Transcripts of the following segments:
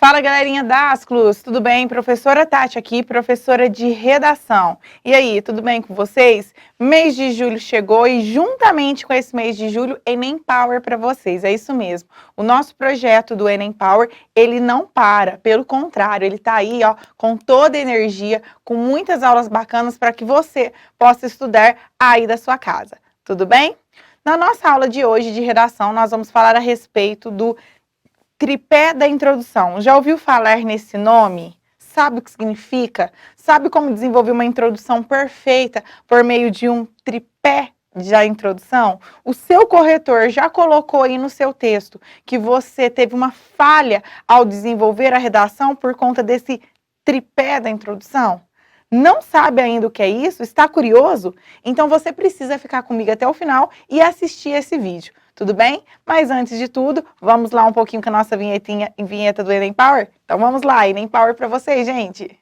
Fala, galerinha da Asclus, tudo bem? Professora Tati aqui, professora de redação. E aí, tudo bem com vocês? Mês de julho chegou e juntamente com esse mês de julho, Enem Power para vocês, é isso mesmo. O nosso projeto do Enem Power, ele não para, pelo contrário, ele tá aí, ó, com toda a energia, com muitas aulas bacanas para que você possa estudar aí da sua casa, tudo bem? Na nossa aula de hoje de redação, nós vamos falar a respeito do tripé da introdução. Já ouviu falar nesse nome? Sabe o que significa? Sabe como desenvolver uma introdução perfeita por meio de um tripé da introdução? O seu corretor já colocou aí no seu texto que você teve uma falha ao desenvolver a redação por conta desse tripé da introdução? Não sabe ainda o que é isso? Está curioso? Então você precisa ficar comigo até o final e assistir esse vídeo. Tudo bem? Mas antes de tudo, vamos lá um pouquinho com a nossa vinheta do Enem Power? Então vamos lá, Enem Power para vocês, gente!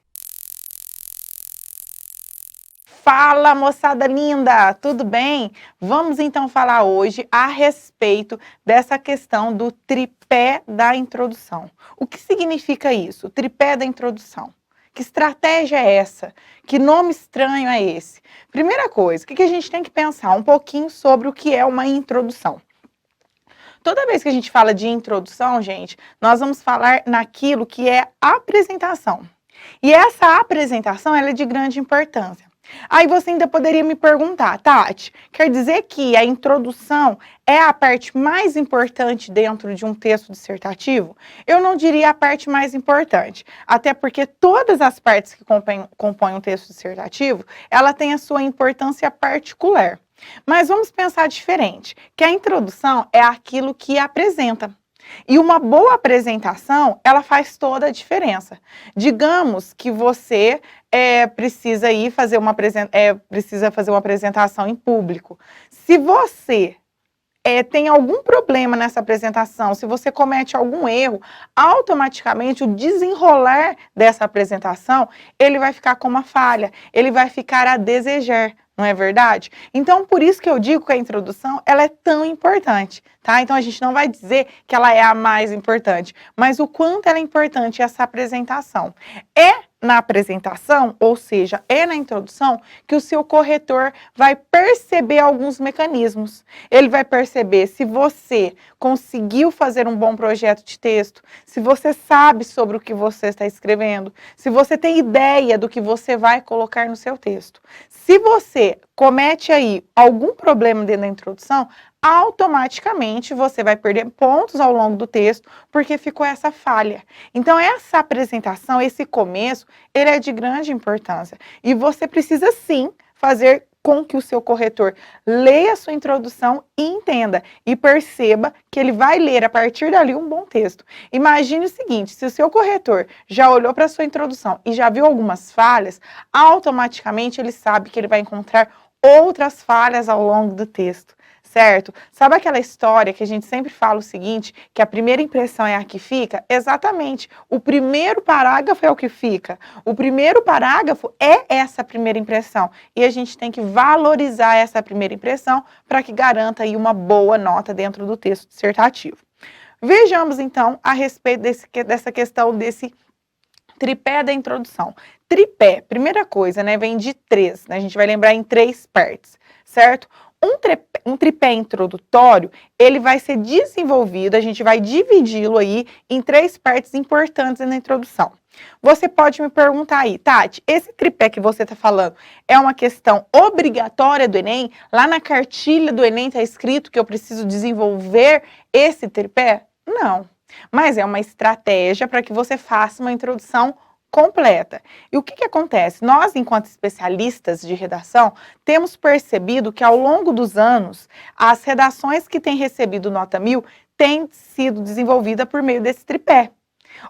Fala, moçada linda! Tudo bem? Vamos então falar hoje a respeito dessa questão do tripé da introdução. O que significa isso? O tripé da introdução. Que estratégia é essa? Que nome estranho é esse? Primeira coisa, o que a gente tem que pensar? Um pouquinho sobre o que é uma introdução. Toda vez que a gente fala de introdução, gente, nós vamos falar naquilo que é apresentação. E essa apresentação, ela é de grande importância. Aí você ainda poderia me perguntar, Tati, quer dizer que a introdução é a parte mais importante dentro de um texto dissertativo? Eu não diria a parte mais importante, até porque todas as partes que compõem um texto dissertativo, ela tem a sua importância particular. Mas vamos pensar diferente, que a introdução é aquilo que apresenta. E uma boa apresentação, ela faz toda a diferença. Digamos que você precisa fazer uma apresentação em público. Se você tem algum problema nessa apresentação, se você comete algum erro, automaticamente o desenrolar dessa apresentação, ele vai ficar com uma falha, ele vai ficar a desejar. Não é verdade? Então, por isso que eu digo que a introdução, ela é tão importante, tá? Então, a gente não vai dizer que ela é a mais importante, mas o quanto ela é importante essa apresentação. É na apresentação, ou seja, é na introdução, que o seu corretor vai perceber alguns mecanismos. Ele vai perceber se você conseguiu fazer um bom projeto de texto, se você sabe sobre o que você está escrevendo, se você tem ideia do que você vai colocar no seu texto. Se você comete aí algum problema dentro da introdução, automaticamente você vai perder pontos ao longo do texto, porque ficou essa falha. Então, essa apresentação, esse começo, ele é de grande importância. E você precisa, sim, fazer com que o seu corretor leia a sua introdução e entenda, e perceba que ele vai ler, a partir dali, um bom texto. Imagine o seguinte, se o seu corretor já olhou para a sua introdução e já viu algumas falhas, automaticamente ele sabe que ele vai encontrar outras falhas ao longo do texto. Certo? Sabe aquela história que a gente sempre fala o seguinte, que a primeira impressão é a que fica? Exatamente. O primeiro parágrafo é o que fica. O primeiro parágrafo é essa primeira impressão. E a gente tem que valorizar essa primeira impressão para que garanta aí uma boa nota dentro do texto dissertativo. Vejamos então a respeito dessa questão desse tripé da introdução. Tripé, primeira coisa, né, vem de três, né? A gente vai lembrar em três partes, certo? Um tripé introdutório, ele vai ser desenvolvido, a gente vai dividi-lo aí em três partes importantes na introdução. Você pode me perguntar aí, Tati, esse tripé que você está falando é uma questão obrigatória do Enem? Lá na cartilha do Enem está escrito que eu preciso desenvolver esse tripé? Não, mas é uma estratégia para que você faça uma introdução completa. E o que acontece? Nós, enquanto especialistas de redação, temos percebido que ao longo dos anos, as redações que têm recebido nota 1000 têm sido desenvolvidas por meio desse tripé.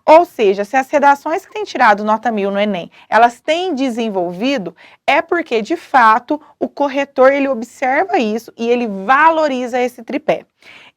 Ou seja, se as redações que têm tirado nota 1000 no Enem, elas têm desenvolvido, é porque, de fato, o corretor, ele observa isso e ele valoriza esse tripé.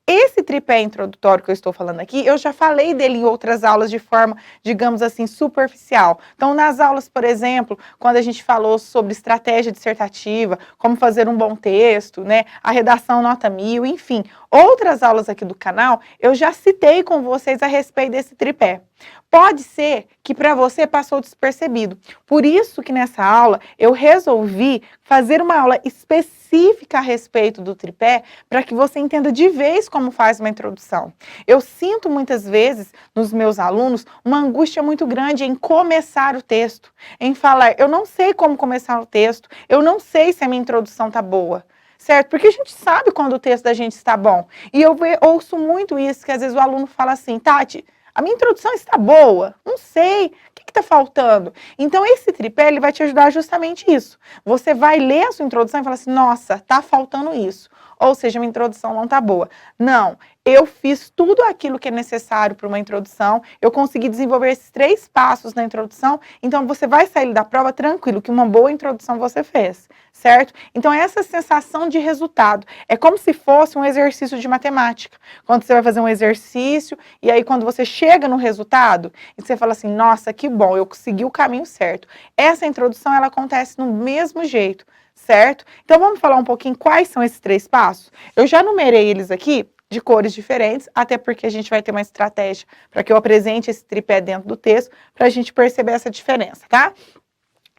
Esse tripé introdutório que eu estou falando aqui, eu já falei dele em outras aulas de forma, digamos assim, superficial. Então, nas aulas, por exemplo, quando a gente falou sobre estratégia dissertativa, como fazer um bom texto, né, a redação nota 1000, enfim, outras aulas aqui do canal, eu já citei com vocês a respeito desse tripé. Pode ser que para você passou despercebido. Por isso que nessa aula eu resolvi fazer uma aula específica a respeito do tripé para que você entenda de vez como faz uma introdução. Eu sinto muitas vezes nos meus alunos uma angústia muito grande em começar o texto, em falar, eu não sei como começar o texto, eu não sei se a minha introdução está boa. Certo? Porque a gente sabe quando o texto da gente está bom. E eu ouço muito isso, que às vezes o aluno fala assim, Tati, a minha introdução está boa, não sei, o que está faltando? Então esse tripé ele vai te ajudar justamente isso. Você vai ler a sua introdução e falar assim, nossa, está faltando isso. Ou seja, minha introdução não está boa. Não, eu fiz tudo aquilo que é necessário para uma introdução, eu consegui desenvolver esses 3 passos na introdução, então você vai sair da prova tranquilo, que uma boa introdução você fez, certo? Então essa sensação de resultado é como se fosse um exercício de matemática, quando você vai fazer um exercício e aí quando você chega no resultado, e você fala assim, nossa, que bom, eu segui o caminho certo. Essa introdução, ela acontece no mesmo jeito, certo? Então vamos falar um pouquinho quais são esses 3 passos? Eu já numerei eles aqui, de cores diferentes, até porque a gente vai ter uma estratégia para que eu apresente esse tripé dentro do texto, para a gente perceber essa diferença, tá?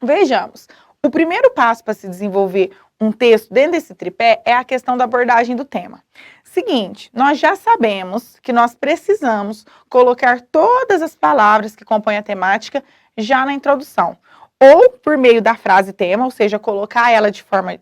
Vejamos, o primeiro passo para se desenvolver um texto dentro desse tripé é a questão da abordagem do tema. Seguinte, nós já sabemos que nós precisamos colocar todas as palavras que compõem a temática já na introdução. Ou por meio da frase tema, ou seja, colocar ela de forma,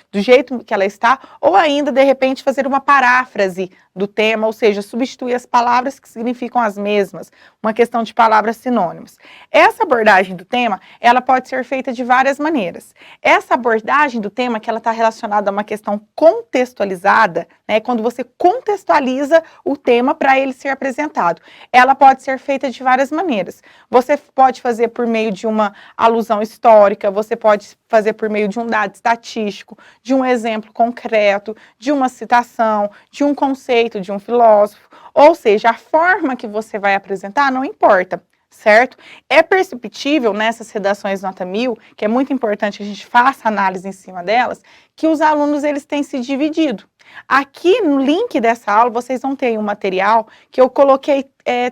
do jeito que ela está, ou ainda, de repente, fazer uma paráfrase do tema, ou seja, substituir as palavras que significam as mesmas, uma questão de palavras sinônimas. Essa abordagem do tema, ela pode ser feita de várias maneiras. Essa abordagem do tema, que ela está relacionada a uma questão contextualizada, né, quando você contextualiza o tema para ele ser apresentado, ela pode ser feita de várias maneiras. Você pode fazer por meio de uma alusão histórica, você pode fazer por meio de um dado estatístico, de um exemplo concreto, de uma citação, de um conceito de um filósofo, ou seja, a forma que você vai apresentar não importa, certo? É perceptível nessas redações nota 1000, que é muito importante que a gente faça análise em cima delas, que os alunos eles têm se dividido. Aqui no link dessa aula vocês vão ter um material que eu coloquei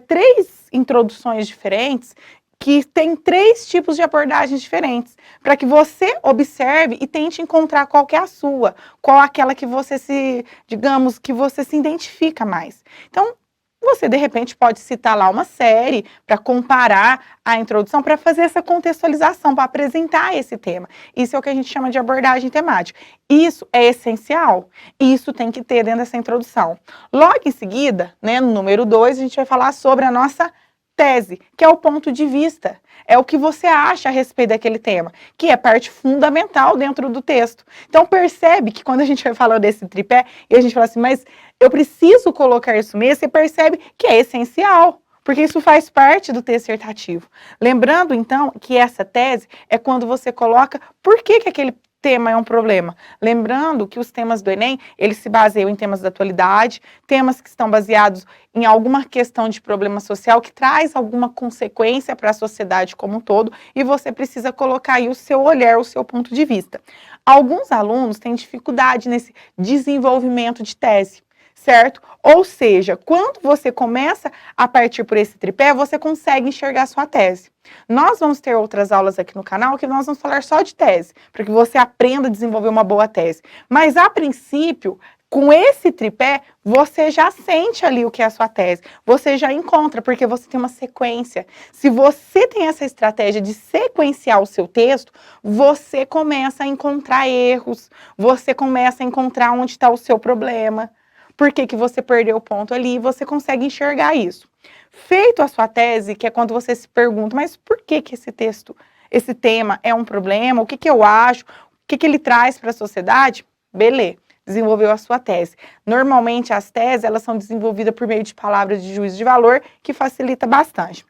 3 introduções diferentes, que tem 3 tipos de abordagens diferentes, para que você observe e tente encontrar qual que é a sua, qual aquela que você digamos, que você se identifica mais. Então, você de repente pode citar lá uma série para comparar a introdução, para fazer essa contextualização, para apresentar esse tema. Isso é o que a gente chama de abordagem temática. Isso é essencial, isso tem que ter dentro dessa introdução. Logo em seguida, né, no número 2, a gente vai falar sobre a nossa tese, que é o ponto de vista, é o que você acha a respeito daquele tema, que é parte fundamental dentro do texto. Então percebe que quando a gente vai falando desse tripé, e a gente fala assim, mas eu preciso colocar isso mesmo, você percebe que é essencial, porque isso faz parte do texto dissertativo. Lembrando, então, que essa tese é quando você coloca por que aquele tema é um problema. Lembrando que os temas do Enem, eles se baseiam em temas da atualidade, temas que estão baseados em alguma questão de problema social que traz alguma consequência para a sociedade como um todo, e você precisa colocar aí o seu olhar, o seu ponto de vista. Alguns alunos têm dificuldade nesse desenvolvimento de tese, certo? Ou seja, quando você começa a partir por esse tripé, você consegue enxergar a sua tese. Nós vamos ter outras aulas aqui no canal que nós vamos falar só de tese, para que você aprenda a desenvolver uma boa tese. Mas, a princípio, com esse tripé, você já sente ali o que é a sua tese, você já encontra, porque você tem uma sequência. Se você tem essa estratégia de sequenciar o seu texto, você começa a encontrar erros, você começa a encontrar onde está o seu problema, por que que você perdeu o ponto ali, você consegue enxergar isso. Feito a sua tese, que é quando você se pergunta, mas por que que esse texto, esse tema é um problema, o que que eu acho, o que que ele traz para a sociedade? Beleza, desenvolveu a sua tese. Normalmente as teses, elas são desenvolvidas por meio de palavras de juízo de valor, que facilita bastante.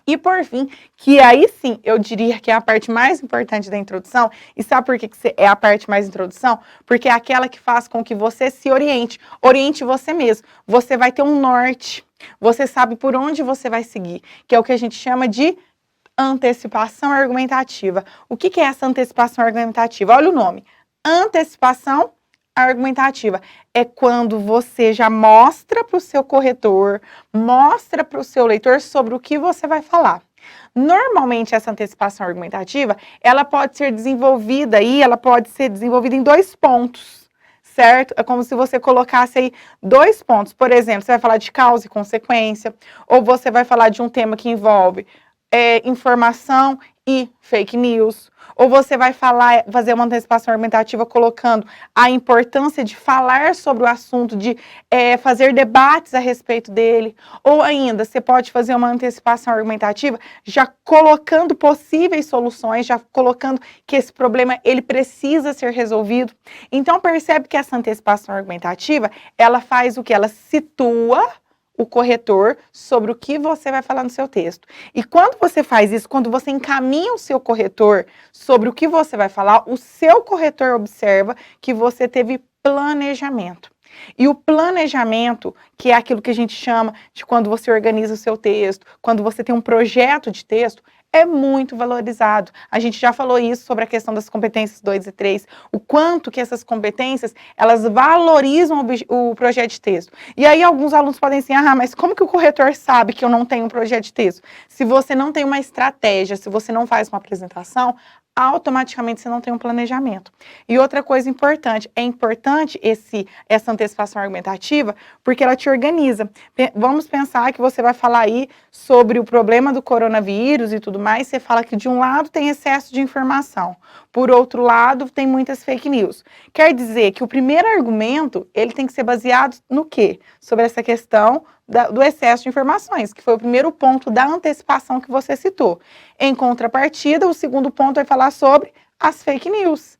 E por fim, que aí sim, eu diria que é a parte mais importante da introdução, e sabe por que é a parte mais introdução? Porque é aquela que faz com que você se oriente você mesmo, você vai ter um norte, você sabe por onde você vai seguir, que é o que a gente chama de antecipação argumentativa. O que é essa antecipação argumentativa? Olha o nome, antecipação argumentativa é quando você já mostra para o seu corretor, mostra para o seu leitor sobre o que você vai falar. Normalmente, essa antecipação argumentativa, ela pode ser desenvolvida em 2 pontos, certo? É como se você colocasse aí 2 pontos. Por exemplo, você vai falar de causa e consequência, ou você vai falar de um tema que envolve informação e fake news, ou você vai fazer uma antecipação argumentativa colocando a importância de falar sobre o assunto, de fazer debates a respeito dele, ou ainda você pode fazer uma antecipação argumentativa já colocando possíveis soluções, já colocando que esse problema ele precisa ser resolvido. Então percebe que essa antecipação argumentativa, ela faz o que? Ela situa o corretor sobre o que você vai falar no seu texto. E quando você faz isso, quando você encaminha o seu corretor sobre o que você vai falar, o seu corretor observa que você teve planejamento. E o planejamento, que é aquilo que a gente chama de quando você organiza o seu texto, quando você tem um projeto de texto, é muito valorizado. A gente já falou isso sobre a questão das competências 2 e 3, o quanto que essas competências, elas valorizam o projeto de texto. E aí alguns alunos podem dizer, mas como que o corretor sabe que eu não tenho um projeto de texto? Se você não tem uma estratégia, se você não faz uma apresentação, automaticamente você não tem um planejamento. E outra coisa importante, é importante essa antecipação argumentativa, porque ela te organiza. Vamos pensar que você vai falar aí sobre o problema do coronavírus e tudo mais, você fala que de um lado tem excesso de informação, por outro lado tem muitas fake news. Quer dizer que o primeiro argumento, ele tem que ser baseado no quê? Sobre essa questão do excesso de informações, que foi o primeiro ponto da antecipação que você citou. Em contrapartida, o segundo ponto vai falar sobre as fake news.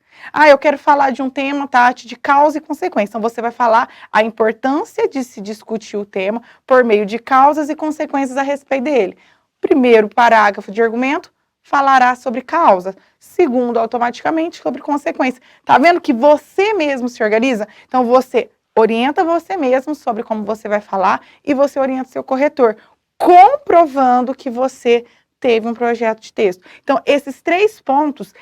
Eu quero falar de um tema, Tati, de causa e consequência. Então, você vai falar a importância de se discutir o tema por meio de causas e consequências a respeito dele. Primeiro parágrafo de argumento falará sobre causa. Segundo, automaticamente, sobre consequência. Tá vendo que você mesmo se organiza? Então, você orienta você mesmo sobre como você vai falar e você orienta seu corretor, comprovando que você teve um projeto de texto. Então, esses 3 pontos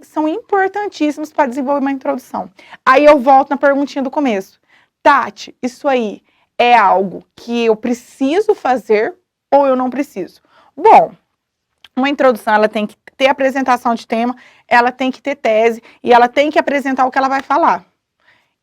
são importantíssimos para desenvolver uma introdução. Aí eu volto na perguntinha do começo. Tati, isso aí é algo que eu preciso fazer ou eu não preciso? Bom, uma introdução, ela tem que ter apresentação de tema, ela tem que ter tese e ela tem que apresentar o que ela vai falar.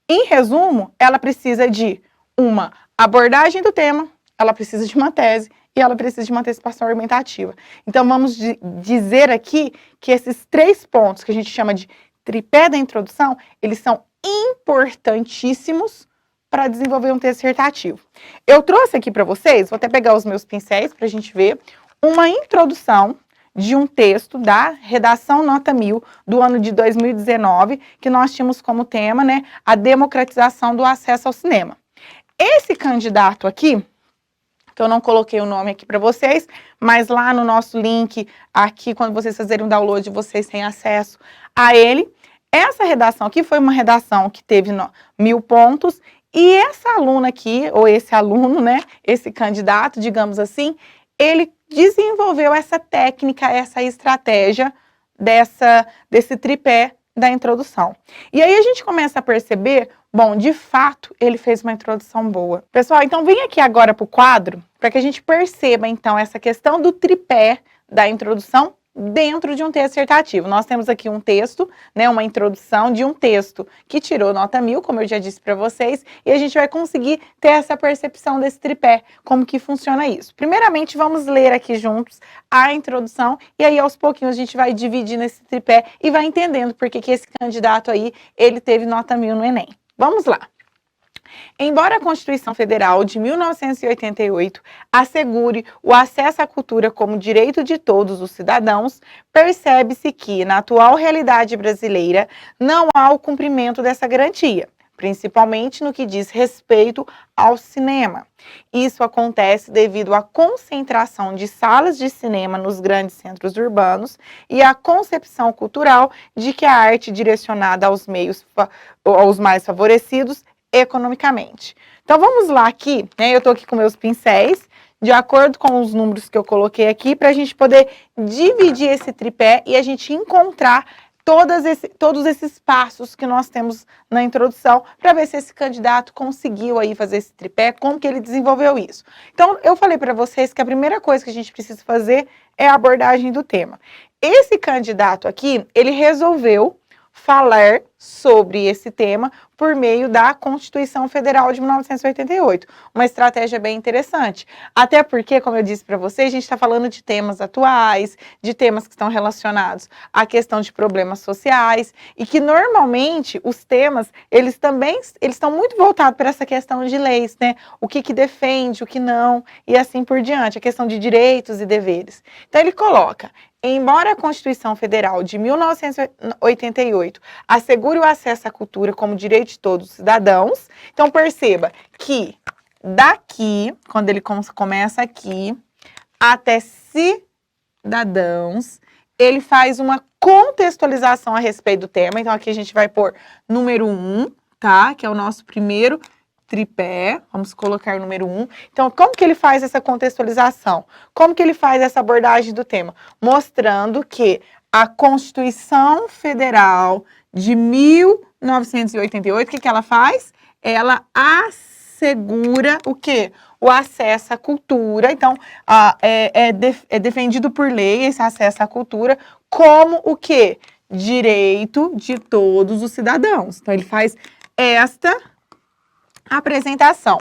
Em resumo, ela precisa de uma abordagem do tema, ela precisa de uma tese e ela precisa de uma antecipação argumentativa. Então, vamos dizer aqui que esses 3 pontos que a gente chama de tripé da introdução, eles são importantíssimos para desenvolver um texto dissertativo. Eu trouxe aqui para vocês, vou até pegar os meus pincéis para a gente ver, uma introdução de um texto da Redação Nota 1000 do ano de 2019, que nós tínhamos como tema, a democratização do acesso ao cinema. Esse candidato aqui, que eu não coloquei o nome aqui para vocês, mas lá no nosso link, aqui, quando vocês fizerem o download, vocês têm acesso a ele. Essa redação aqui foi uma redação que teve 1000 pontos, e essa aluna aqui, ou esse aluno, esse candidato, digamos assim, ele desenvolveu essa técnica, essa estratégia desse tripé da introdução. E aí a gente começa a perceber, bom, de fato, ele fez uma introdução boa. Pessoal, então vem aqui agora para o quadro, para que a gente perceba, então, essa questão do tripé da introdução dentro de um texto dissertativo. Nós temos aqui um texto, uma introdução de um texto que tirou nota 1000, como eu já disse para vocês, e a gente vai conseguir ter essa percepção desse tripé, como que funciona isso. Primeiramente, vamos ler aqui juntos a introdução, e aí aos pouquinhos a gente vai dividindo esse tripé e vai entendendo por que esse candidato aí, ele teve nota 1000 no Enem. Vamos lá. Embora a Constituição Federal de 1988 assegure o acesso à cultura como direito de todos os cidadãos, percebe-se que, na atual realidade brasileira, não há o cumprimento dessa garantia, principalmente no que diz respeito ao cinema. Isso acontece devido à concentração de salas de cinema nos grandes centros urbanos e à concepção cultural de que a arte direcionada aos mais favorecidos economicamente. Então, vamos lá aqui, eu estou aqui com meus pincéis, de acordo com os números que eu coloquei aqui, para a gente poder dividir esse tripé e a gente encontrar todos esses passos que nós temos na introdução, para ver se esse candidato conseguiu aí fazer esse tripé, como que ele desenvolveu isso. Então, eu falei para vocês que a primeira coisa que a gente precisa fazer é a abordagem do tema. Esse candidato aqui, ele resolveu falar sobre esse tema por meio da Constituição Federal de 1988. Uma estratégia bem interessante. Até porque, como eu disse para vocês, a gente está falando de temas atuais, de temas que estão relacionados à questão de problemas sociais, e que normalmente os temas, eles estão muito voltados para essa questão de leis, né? O que defende, o que não, e assim por diante, a questão de direitos e deveres. Então ele coloca: embora a Constituição Federal de 1988 assegure o acesso à cultura como direito de todos os cidadãos, então perceba que daqui, quando ele começa aqui, até cidadãos, ele faz uma contextualização a respeito do tema. Então aqui a gente vai pôr número 1, tá? Que é o nosso primeiro tripé, vamos colocar o número 1. Então, como que ele faz essa contextualização? Como que ele faz essa abordagem do tema? Mostrando que a Constituição Federal de 1988, o que ela faz? Ela assegura o quê? O acesso à cultura. Então, é defendido por lei esse acesso à cultura como o quê? Direito de todos os cidadãos. Então, ele faz esta apresentação.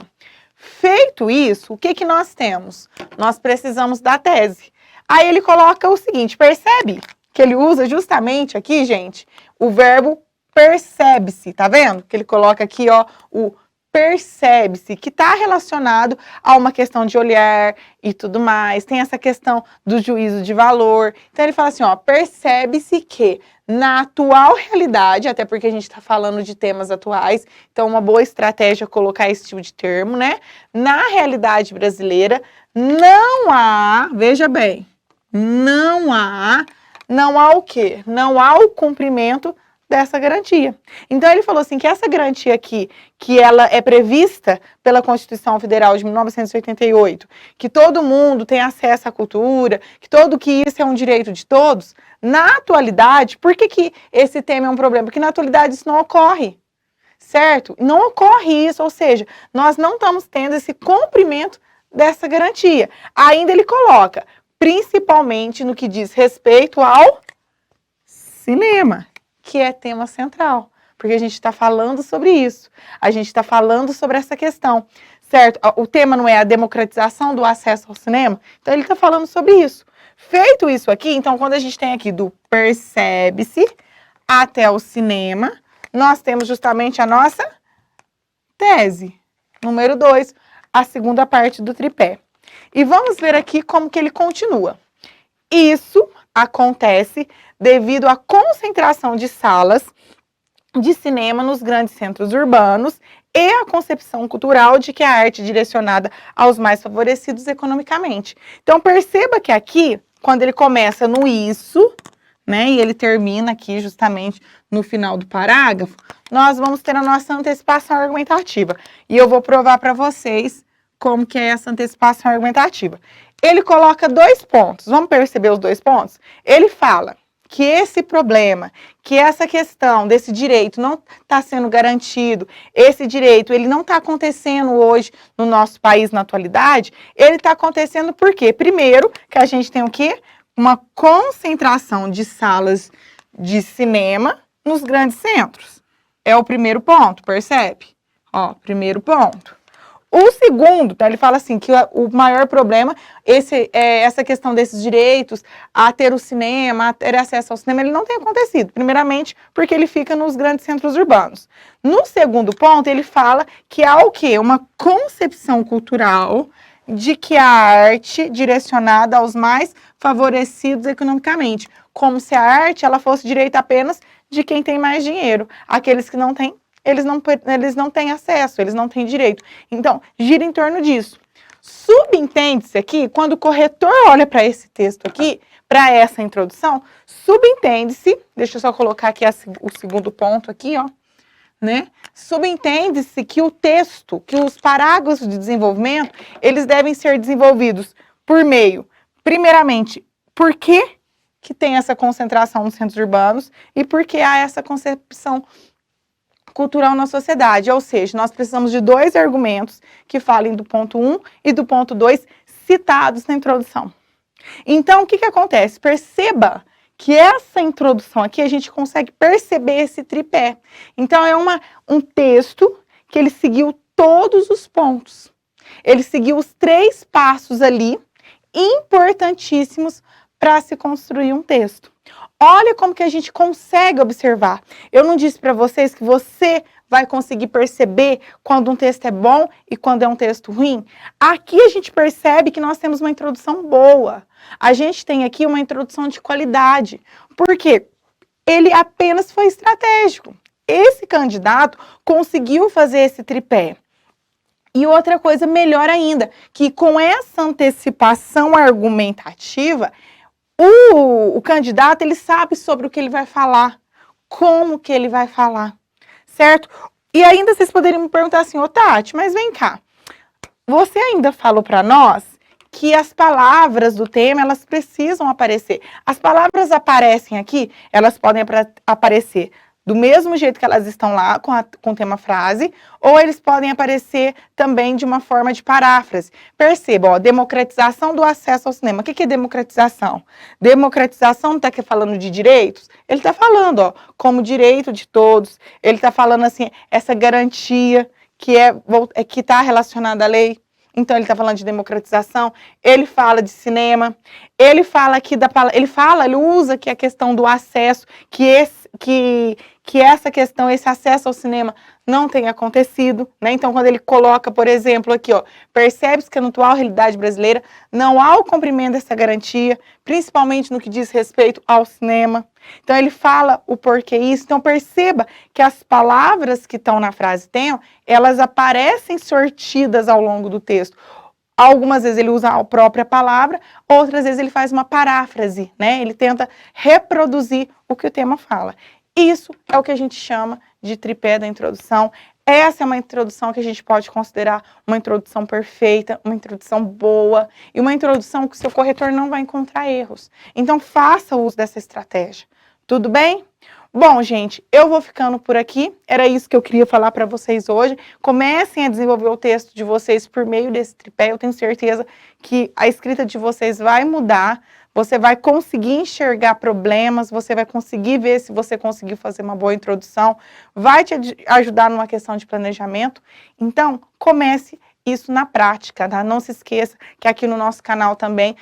Feito isso, o que nós temos? Nós precisamos da tese. Aí ele coloca o seguinte, percebe que ele usa justamente aqui, gente, o verbo percebe-se, tá vendo? Que ele coloca aqui, ó, o percebe-se, que está relacionado a uma questão de olhar e tudo mais. Tem essa questão do juízo de valor. Então ele fala assim, ó, percebe-se que na atual realidade, até porque a gente está falando de temas atuais, então uma boa estratégia é colocar esse tipo de termo, né? Na realidade brasileira, não há, veja bem, não há o quê? Não há o cumprimento dessa garantia. Então ele falou assim que essa garantia aqui, que ela é prevista pela Constituição Federal de 1988, que todo mundo tem acesso à cultura, que isso é um direito de todos, na atualidade, por que esse tema é um problema? Porque na atualidade isso não ocorre, certo? Não ocorre isso, ou seja, nós não estamos tendo esse cumprimento dessa garantia. Ainda ele coloca, principalmente no que diz respeito ao cinema, que é tema central, porque a gente está falando sobre isso, a gente está falando sobre essa questão, certo? O tema não é a democratização do acesso ao cinema, então ele está falando sobre isso. Feito isso aqui, então quando a gente tem aqui do percebe-se até o cinema, nós temos justamente a nossa tese, número 2, a segunda parte do tripé. E vamos ver aqui como que ele continua. Isso acontece devido à concentração de salas de cinema nos grandes centros urbanos e a concepção cultural de que a arte é direcionada aos mais favorecidos economicamente. Então perceba que aqui, quando ele começa no isso, né, e ele termina aqui justamente no final do parágrafo, nós vamos ter a nossa antecipação argumentativa. E eu vou provar para vocês como que é essa antecipação argumentativa. Ele coloca 2 pontos, vamos perceber os 2 pontos? Ele fala que esse problema, que essa questão desse direito não está sendo garantido, esse direito ele não está acontecendo hoje no nosso país na atualidade, ele está acontecendo por quê? Primeiro, que a gente tem o quê? Uma concentração de salas de cinema nos grandes centros. É o primeiro ponto, percebe? Ó, primeiro ponto. O segundo, tá, ele fala assim, que o maior problema, essa questão desses direitos a ter o cinema, a ter acesso ao cinema, ele não tem acontecido. Primeiramente, porque ele fica nos grandes centros urbanos. No segundo ponto, ele fala que há o quê? Uma concepção cultural de que a arte direcionada aos mais favorecidos economicamente, como se a arte ela fosse direito apenas de quem tem mais dinheiro. Aqueles que não têm, eles não têm acesso, eles não têm direito. Então, gira em torno disso. Subentende-se aqui, quando o corretor olha para esse texto aqui, para essa introdução, subentende-se, deixa eu só colocar aqui o segundo ponto aqui, ó, né? Subentende-se que o texto, que os parágrafos de desenvolvimento, eles devem ser desenvolvidos por meio, primeiramente, por que que tem essa concentração nos centros urbanos e por que há essa concepção cultural na sociedade. Ou seja, nós precisamos de 2 argumentos que falem do ponto 1 e do ponto 2 citados na introdução. Então, o que acontece? Perceba que essa introdução aqui, a gente consegue perceber esse tripé. Então, é um texto que ele seguiu todos os pontos. Ele seguiu os 3 passos ali, importantíssimos para se construir um texto. Olha como que a gente consegue observar. Eu não disse para vocês que você vai conseguir perceber quando um texto é bom e quando é um texto ruim? Aqui a gente percebe que nós temos uma introdução boa. A gente tem aqui uma introdução de qualidade. Por quê? Ele apenas foi estratégico. Esse candidato conseguiu fazer esse tripé. E outra coisa melhor ainda, que com essa antecipação argumentativa, o candidato, ele sabe sobre o que ele vai falar, como que ele vai falar, certo? E ainda vocês poderiam me perguntar assim, ô Tati, mas vem cá, você ainda falou para nós que as palavras do tema, elas precisam aparecer. As palavras aparecem aqui, elas podem aparecer do mesmo jeito que elas estão lá, com o tema frase, ou eles podem aparecer também de uma forma de paráfrase. Perceba, ó, democratização do acesso ao cinema. O que é democratização? Democratização não está aqui falando de direitos? Ele está falando, ó, como direito de todos. Ele está falando assim, essa garantia que está relacionada à lei. Então, ele está falando de democratização, ele fala de cinema, ele fala aqui ele usa aqui a questão do acesso, que essa questão, esse acesso ao cinema não tem acontecido, né? Então, quando ele coloca, por exemplo, aqui, ó, percebe-se que na atual realidade brasileira não há o cumprimento dessa garantia, principalmente no que diz respeito ao cinema. Então, ele fala o porquê isso. Então, perceba que as palavras que estão na frase tenham, elas aparecem sortidas ao longo do texto. Algumas vezes ele usa a própria palavra, outras vezes ele faz uma paráfrase, né? Ele tenta reproduzir o que o tema fala. Isso é o que a gente chama de tripé da introdução. Essa é uma introdução que a gente pode considerar uma introdução perfeita, uma introdução boa e uma introdução que o seu corretor não vai encontrar erros. Então, faça uso dessa estratégia. Tudo bem? Bom, gente, eu vou ficando por aqui. Era isso que eu queria falar para vocês hoje. Comecem a desenvolver o texto de vocês por meio desse tripé. Eu tenho certeza que a escrita de vocês vai mudar. Você vai conseguir enxergar problemas, você vai conseguir ver se você conseguiu fazer uma boa introdução, vai te ajudar numa questão de planejamento. Então, comece isso na prática, tá? Não se esqueça que aqui no nosso canal também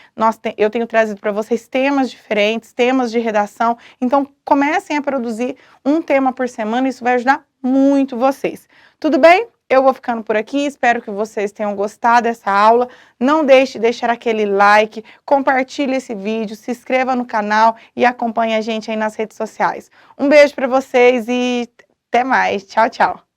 eu tenho trazido para vocês temas diferentes, temas de redação. Então, comecem a produzir um tema por semana, isso vai ajudar muito vocês. Tudo bem? Eu vou ficando por aqui, espero que vocês tenham gostado dessa aula. Não deixe de deixar aquele like, compartilhe esse vídeo, se inscreva no canal e acompanhe a gente aí nas redes sociais. Um beijo para vocês e até mais. Tchau, tchau.